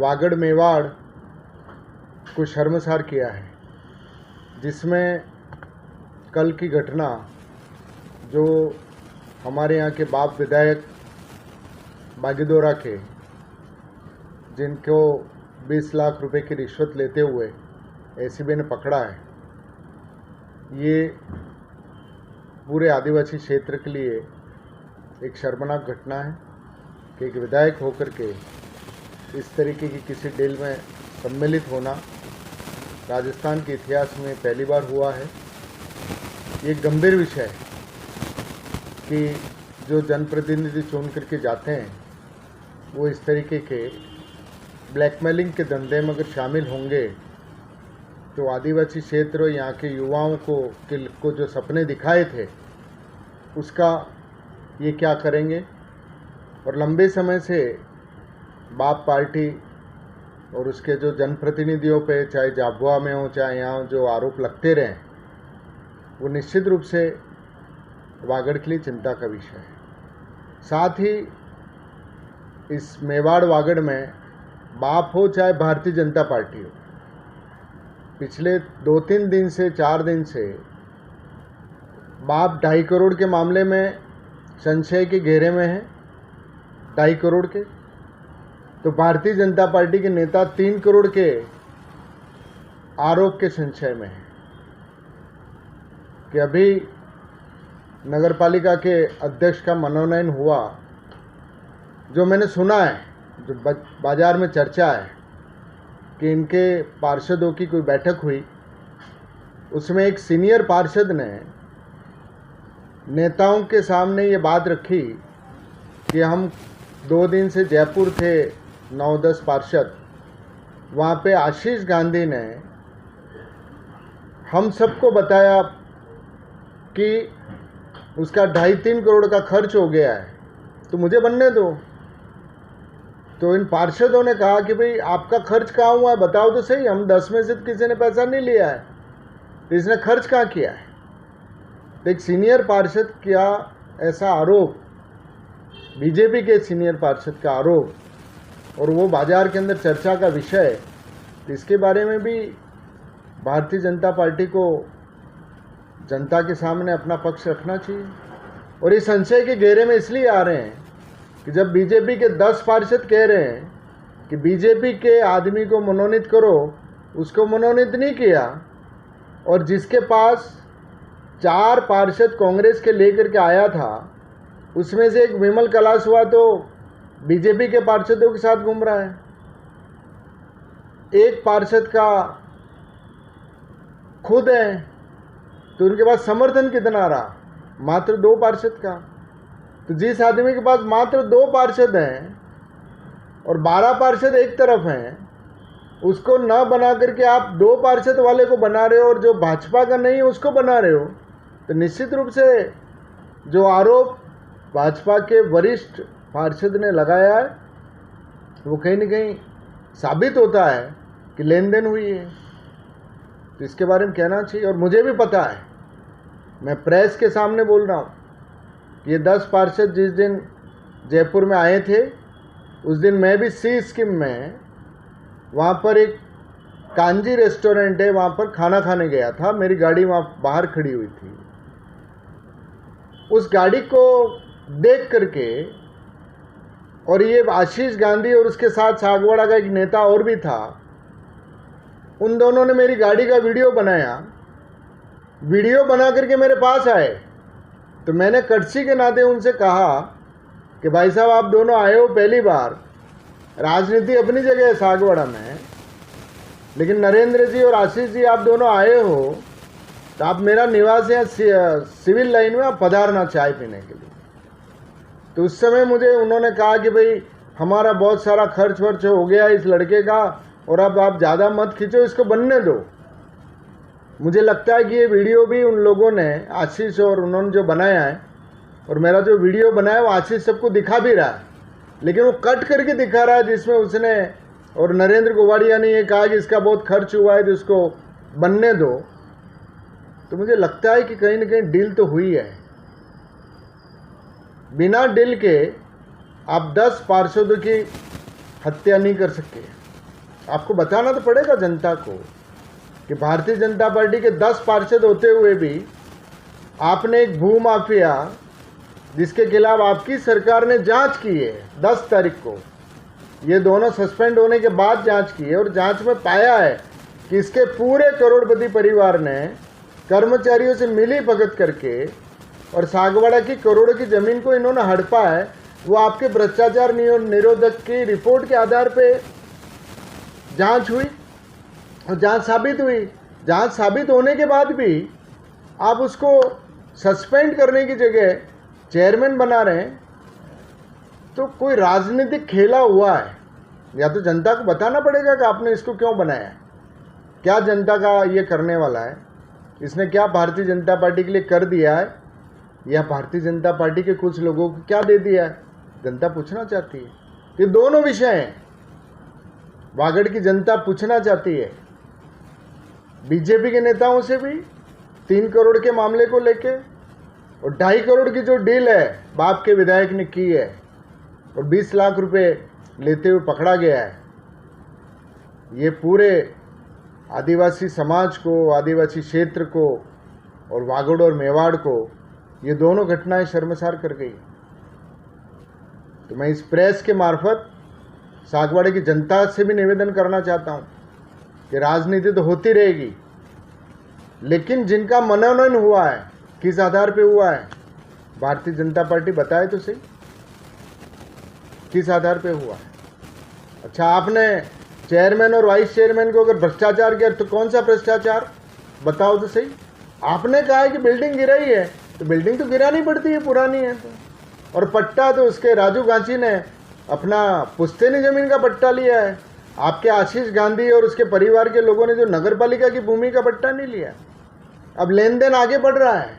वागड़ मेवाड़ को शर्मसार किया है, जिसमें कल की घटना जो हमारे यहाँ के बाप विधायक बागीदोरा के, जिनको 20 लाख रुपए की रिश्वत लेते हुए एसीबी ने पकड़ा है, ये पूरे आदिवासी क्षेत्र के लिए एक शर्मनाक घटना है कि एक विधायक होकर के इस तरीके की किसी डील में सम्मिलित होना राजस्थान के इतिहास में पहली बार हुआ है। ये गंभीर विषय है कि जो जनप्रतिनिधि चुन करके जाते हैं वो इस तरीके के ब्लैकमेलिंग के धंधे में अगर शामिल होंगे तो आदिवासी क्षेत्र यहाँ के युवाओं को जो सपने दिखाए थे उसका ये क्या करेंगे। और लंबे समय से बाप पार्टी और उसके जो जनप्रतिनिधियों पे, चाहे झाबुआ में हो चाहे यहाँ जो आरोप लगते रहे, वो निश्चित रूप से वागड़ के लिए चिंता का विषय है। साथ ही इस मेवाड़ वागड़ में बाप हो चाहे भारतीय जनता पार्टी हो, पिछले 2-3 दिन से 4 दिन से बाप 2.5 करोड़ के मामले में संशय के घेरे में है, 2.5 करोड़ के, तो भारतीय जनता पार्टी के नेता 3 करोड़ के आरोप के संशय में है कि अभी नगरपालिका के अध्यक्ष का मनोनयन हुआ। जो मैंने सुना है, जो बाजार में चर्चा है कि इनके पार्षदों की कोई बैठक हुई, उसमें एक सीनियर पार्षद ने नेताओं के सामने ये बात रखी कि हम 2 दिन से जयपुर थे, 9-10 पार्षद, वहाँ पे आशीष गांधी ने हम सबको बताया कि उसका 2.5-3 करोड़ का खर्च हो गया है, तो मुझे बनने दो। तो इन पार्षदों ने कहा कि भाई आपका खर्च कहाँ हुआ है, बताओ तो सही, हम 10 में से किसी ने पैसा नहीं लिया है, तो इसने खर्च कहाँ किया है। तो एक सीनियर पार्षद का ऐसा आरोप, बीजेपी के सीनियर पार्षद का आरोप, और वो बाजार के अंदर चर्चा का विषय, तो इसके बारे में भी भारतीय जनता पार्टी को जनता के सामने अपना पक्ष रखना चाहिए। और इस संशय के घेरे में इसलिए आ रहे हैं कि जब बीजेपी के 10 पार्षद कह रहे हैं कि बीजेपी के आदमी को मनोनीत करो, उसको मनोनीत नहीं किया, और जिसके पास 4 पार्षद कांग्रेस के लेकर के आया था, उसमें से एक विमल कलाश हुआ तो बीजेपी के पार्षदों के साथ घूम रहा है। एक पार्षद का खुद है, तो उनके पास समर्थन कितना रहा, मात्र 2 पार्षद का। तो जिस आदमी के पास मात्र 2 पार्षद हैं और 12 पार्षद एक तरफ हैं, उसको न बना करके आप 2 पार्षद वाले को बना रहे हो और जो भाजपा का नहीं है उसको बना रहे हो, तो निश्चित रूप से जो आरोप भाजपा के वरिष्ठ पार्षद ने लगाया है वो कहीं न कहीं साबित होता है कि लेन देन हुई है। तो इसके बारे में कहना चाहिए। और मुझे भी पता है, मैं प्रेस के सामने बोल रहा हूँ, ये 10 पार्षद जिस दिन जयपुर में आए थे, उस दिन मैं भी सी स्कीम में, वहाँ पर एक कांजी रेस्टोरेंट है, वहाँ पर खाना खाने गया था। मेरी गाड़ी वहाँ बाहर खड़ी हुई थी। उस गाड़ी को देख करके, और ये आशीष गांधी और उसके साथ सागवाड़ा का एक नेता और भी था, उन दोनों ने मेरी गाड़ी का वीडियो बनाया। वीडियो बना करके मेरे पास आए, तो मैंने कर्टसी के नाते उनसे कहा कि भाई साहब, आप दोनों आए हो पहली बार, राजनीति अपनी जगह है सागवाड़ा में, लेकिन नरेंद्र जी और आशीष जी आप दोनों आए हो, तो आप मेरा निवास यहाँ सिविल लाइन में आप पधारना चाय पीने के लिए। तो उस समय मुझे उन्होंने कहा कि भाई हमारा बहुत सारा खर्च वर्च हो गया इस लड़के का, और अब आप ज़्यादा मत खींचो, इसको बनने दो। मुझे लगता है कि ये वीडियो भी उन लोगों ने, आशीष और उन्होंने जो बनाया है, और मेरा जो वीडियो बनाया वो आशीष सबको दिखा भी रहा है, लेकिन वो कट करके दिखा रहा है, जिसमें उसने और नरेंद्र गोवाड़िया ने ये कहा कि इसका बहुत खर्च हुआ है तो इसको बनने दो। तो मुझे लगता है कि कहीं ना कहीं डील तो हुई है। बिना डील के आप 10 पार्षदों की हत्या नहीं कर सकते। आपको बताना तो पड़ेगा जनता को कि भारतीय जनता पार्टी के 10 पार्षद होते हुए भी आपने एक भू माफिया जिसके खिलाफ आपकी सरकार ने जांच की है 10 तारीख को, ये दोनों सस्पेंड होने के बाद जांच की है और जांच में पाया है कि इसके पूरे करोड़पति परिवार ने कर्मचारियों से मिली भगत करके और सागवाड़ा की करोड़ों की जमीन को इन्होंने हड़पा है। वो आपके भ्रष्टाचार निरोधक की रिपोर्ट के आधार पे जांच हुई और जांच साबित हुई। जांच साबित होने के बाद भी आप उसको सस्पेंड करने की जगह चेयरमैन बना रहे हैं, तो कोई राजनीतिक खेला हुआ है। या तो जनता को बताना पड़ेगा कि आपने इसको क्यों बनाया है, क्या जनता का ये करने वाला है, इसने क्या भारतीय जनता पार्टी के लिए कर दिया है, या भारतीय जनता पार्टी के कुछ लोगों को क्या दे दिया है, जनता पूछना चाहती है। ये दोनों विषय हैं, वागड़ की जनता पूछना चाहती है बीजेपी के नेताओं से भी 3 करोड़ के मामले को लेके, और 2.5 करोड़ की जो डील है बाप के विधायक ने की है और 20 लाख रुपए लेते हुए पकड़ा गया है। ये पूरे आदिवासी समाज को, आदिवासी क्षेत्र को और वागड़ और मेवाड़ को ये दोनों घटनाएं शर्मसार कर गई। तो मैं इस प्रेस के मार्फत सागवाड़े की जनता से भी निवेदन करना चाहता हूं कि राजनीति तो होती रहेगी, लेकिन जिनका मनोनयन हुआ है किस आधार पे हुआ है, भारतीय जनता पार्टी बताए तो सही किस आधार पे हुआ है। अच्छा, आपने चेयरमैन और वाइस चेयरमैन को अगर भ्रष्टाचार किया तो कौन सा भ्रष्टाचार बताओ तो सही। आपने कहा है कि बिल्डिंग गिराई है, तो बिल्डिंग तो गिरानी पड़ती है, पुरानी है तो। और पट्टा तो उसके राजू गांची ने अपना पुश्तैनी जमीन का पट्टा लिया है, आपके आशीष गांधी और उसके परिवार के लोगों ने जो नगर पालिका की भूमि का पट्टा नहीं लिया। अब लेन देन आगे बढ़ रहा है।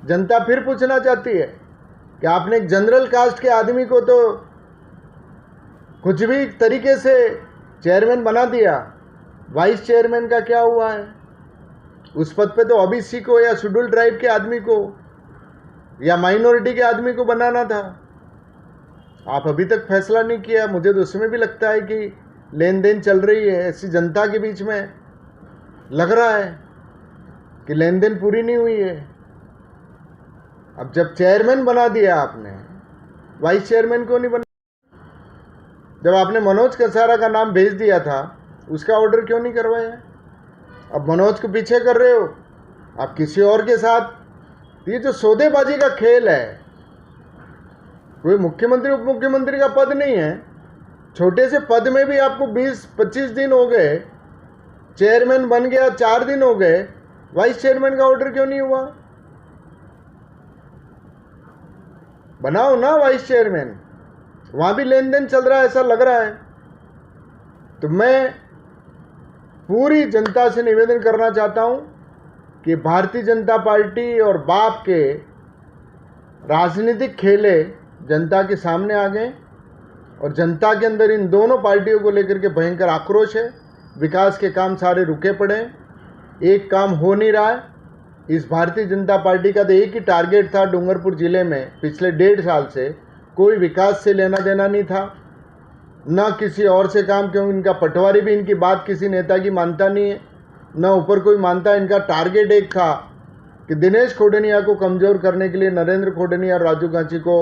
जनता फिर पूछना चाहती है कि आपने एक जनरल कास्ट के आदमी को तो कुछ भी तरीके से चेयरमैन बना दिया, वाइस चेयरमैन का क्या हुआ है? उस पद पे तो ओबीसी को या शेड्यूल ट्राइब के आदमी को या माइनॉरिटी के आदमी को बनाना था। आप अभी तक फैसला नहीं किया। मुझे तो उसमें भी लगता है कि लेन देन चल रही है, ऐसी जनता के बीच में लग रहा है कि लेन देन पूरी नहीं हुई है। अब जब चेयरमैन बना दिया आपने, वाइस चेयरमैन को नहीं बना? जब आपने मनोज कसारा का नाम भेज दिया था, उसका ऑर्डर क्यों नहीं करवाया? अब मनोज को पीछे कर रहे हो आप किसी और के साथ। ये जो सौदेबाजी का खेल है, कोई मुख्यमंत्री उप मुख्यमंत्री का पद नहीं है, छोटे से पद में भी आपको 20-25 दिन हो गए, चेयरमैन बन गया 4 दिन हो गए, वाइस चेयरमैन का ऑर्डर क्यों नहीं हुआ? बनाओ ना वाइस चेयरमैन, वहां भी लेन देन चल रहा है ऐसा लग रहा है। तो मैं पूरी जनता से निवेदन करना चाहता हूं कि भारतीय जनता पार्टी और बाप के राजनीतिक खेले जनता के सामने आ गए और जनता के अंदर इन दोनों पार्टियों को लेकर के भयंकर आक्रोश है। विकास के काम सारे रुके पड़े हैं, एक काम हो नहीं रहा है। इस भारतीय जनता पार्टी का तो एक ही टारगेट था, डूंगरपुर जिले में पिछले 1.5 साल से कोई विकास से लेना देना नहीं था, ना किसी और से काम, क्योंकि इनका पटवारी भी इनकी बात किसी नेता की मानता नहीं है, ना ऊपर कोई मानता है। इनका टारगेट एक था कि दिनेश खोडनिया को कमज़ोर करने के लिए नरेंद्र खोडनिया और राजू गांची को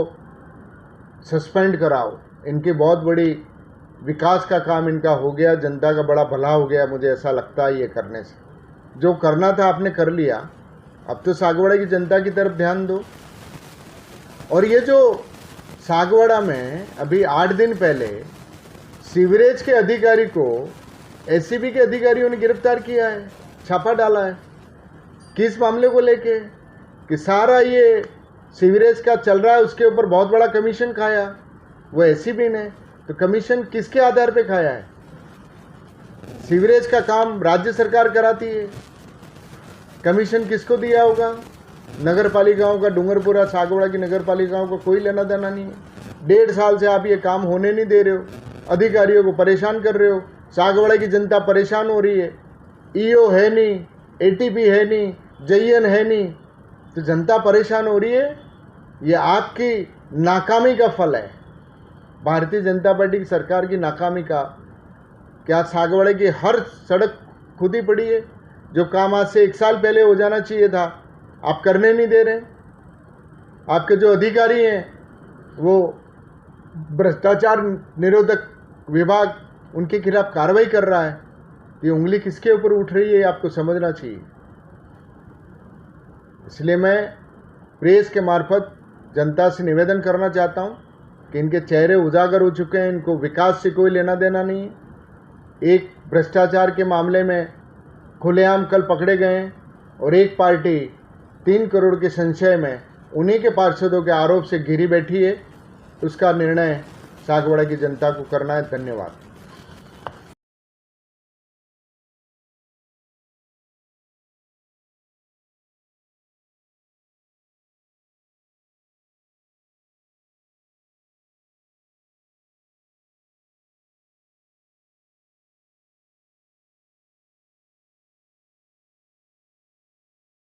सस्पेंड कराओ। इनकी बहुत बड़ी विकास का काम इनका हो गया, जनता का बड़ा भला हो गया, मुझे ऐसा लगता है ये करने से। जो करना था आपने कर लिया, अब तो सागवाड़ा की जनता की तरफ ध्यान दो। और ये जो सागवाड़ा में अभी 8 दिन पहले सीवरेज के अधिकारी को एससीबी के अधिकारियों ने गिरफ्तार किया है, छापा डाला है। किस मामले को लेके? कि सारा ये सीवरेज का चल रहा है, उसके ऊपर बहुत बड़ा कमीशन खाया वो एससीबी ने। तो कमीशन किसके आधार पे खाया है? सीवरेज का काम राज्य सरकार कराती है, कमीशन किसको दिया होगा? नगर पालिकाओं का, डूंगरपुरा सागवाड़ा की नगर पालिकाओं को कोई लेना देना नहीं है। 1.5 साल से आप ये काम होने नहीं दे रहे हो, अधिकारियों को परेशान कर रहे हो, सागवाड़ा की जनता परेशान हो रही है। ईओ है नहीं, एटीपी है नहीं, जेईएन है नहीं, तो जनता परेशान हो रही है। ये आपकी नाकामी का फल है, भारतीय जनता पार्टी की सरकार की नाकामी का क्या सागवाड़े की हर सड़क खुदी पड़ी है? जो काम आज से 1 साल पहले हो जाना चाहिए था, आप करने नहीं दे रहे। आपके जो अधिकारी हैं वो भ्रष्टाचार निरोधक विभाग उनके खिलाफ कार्रवाई कर रहा है। ये उंगली किसके ऊपर उठ रही है, आपको समझना चाहिए। इसलिए मैं प्रेस के मार्फत जनता से निवेदन करना चाहता हूं कि इनके चेहरे उजागर हो चुके हैं, इनको विकास से कोई लेना देना नहीं है। एक भ्रष्टाचार के मामले में खुलेआम कल पकड़े गए हैं और एक पार्टी 3 करोड़ के संशय में उन्हीं के पार्षदों के आरोप से घिरी बैठी है। उसका निर्णय सागवाड़ा की जनता को करना है। धन्यवाद।